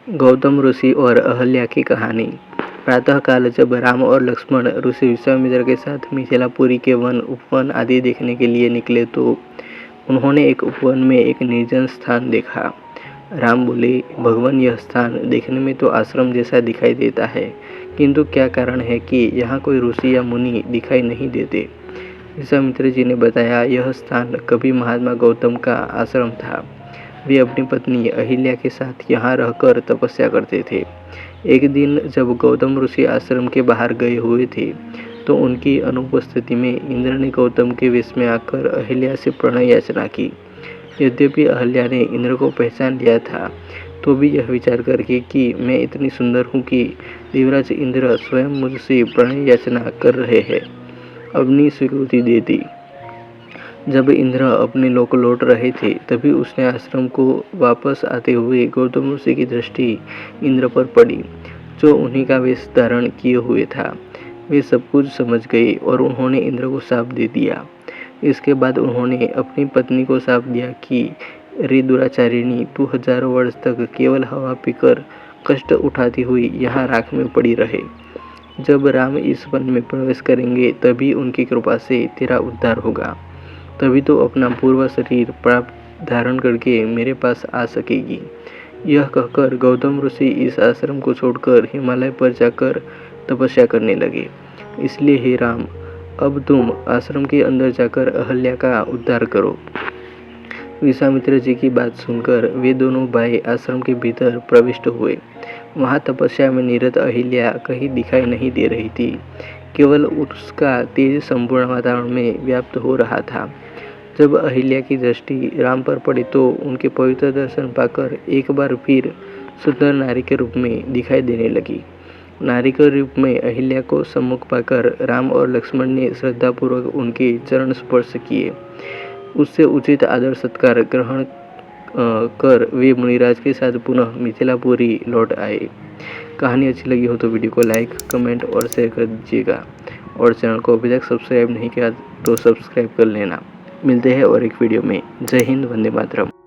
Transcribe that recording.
गौतम ऋषि और अहल्या की कहानी। प्रातःकाल जब राम और लक्ष्मण ऋषि विश्वामित्र के साथ मिथिलापुरी के वन उपवन आदि देखने के लिए निकले तो उन्होंने एक उपवन में एक निर्जन स्थान देखा। राम बोले, भगवान, यह स्थान देखने में तो आश्रम जैसा दिखाई देता है, किंतु क्या कारण है कि यहाँ कोई ऋषि या मुनि दिखाई नहीं देते। विश्वामित्र जी ने बताया, यह स्थान कभी महात्मा गौतम का आश्रम था। वे अपनी पत्नी अहिल्या के साथ यहाँ रहकर तपस्या करते थे। एक दिन जब गौतम ऋषि आश्रम के बाहर गए हुए थे तो उनकी अनुपस्थिति में इंद्र ने गौतम के वेश में आकर अहिल्या से प्रणय याचना की। यद्यपि अहिल्या ने इंद्र को पहचान लिया था तो भी यह विचार करके कि मैं इतनी सुंदर हूँ कि देवराज इंद्र स्वयं मुझसे प्रणय याचना कर रहे हैं, अपनी स्वीकृति दे दी। जब इंद्र अपने लोक लौट रहे थे तभी उसने आश्रम को वापस आते हुए गौतम ऋषि की दृष्टि इंद्र पर पड़ी, जो उन्हीं का वेश धारण किए हुए था। वे सब कुछ समझ गए और उन्होंने इंद्र को शाप दे दिया। इसके बाद उन्होंने अपनी पत्नी को शाप दिया कि रे दुराचारिणी, तू हजारों वर्ष तक केवल हवा पीकर कष्ट उठाती हुई यहाँ राख में पड़ी रहे। जब राम इस वन में प्रवेश करेंगे तभी उनकी कृपा से तेरा उद्धार होगा, तभी तो अपना पूर्व शरीर प्राप्त धारण करके मेरे पास आ सकेगी। यह कहकर गौतम ऋषि इस आश्रम को छोड़कर हिमालय पर जाकर तपस्या करने लगे। इसलिए हे राम, अब तुम आश्रम के अंदर जाकर अहल्या का उद्धार करो। विश्वामित्र जी की बात सुनकर वे दोनों भाई आश्रम के भीतर प्रविष्ट हुए। वहाँ तपस्या में निरत अहिल्या कहीं दिखाई नहीं दे रही थी, केवल उसका तेज संपूर्ण वातावरण में व्याप्त हो रहा था। जब अहिल्या की दृष्टि राम पर पड़ी तो उनके पवित्र दर्शन पाकर एक बार फिर सुंदर नारी के रूप में दिखाई देने लगी। नारी के रूप में अहिल्या को सम्मुख पाकर राम और लक्ष्मण ने श्रद्धापूर्वक उनके चरण स्पर्श किए। उससे उचित आदर सत्कार ग्रहण कर वे मुनिराज के साथ पुनः मिथिलापुरी लौट आए। कहानी अच्छी लगी हो तो वीडियो को लाइक, कमेंट और शेयर कर दीजिएगा और चैनल को अभी तक सब्सक्राइब नहीं किया तो सब्सक्राइब कर लेना। मिलते हैं और एक वीडियो में। जय हिंद, वंदे मातरम।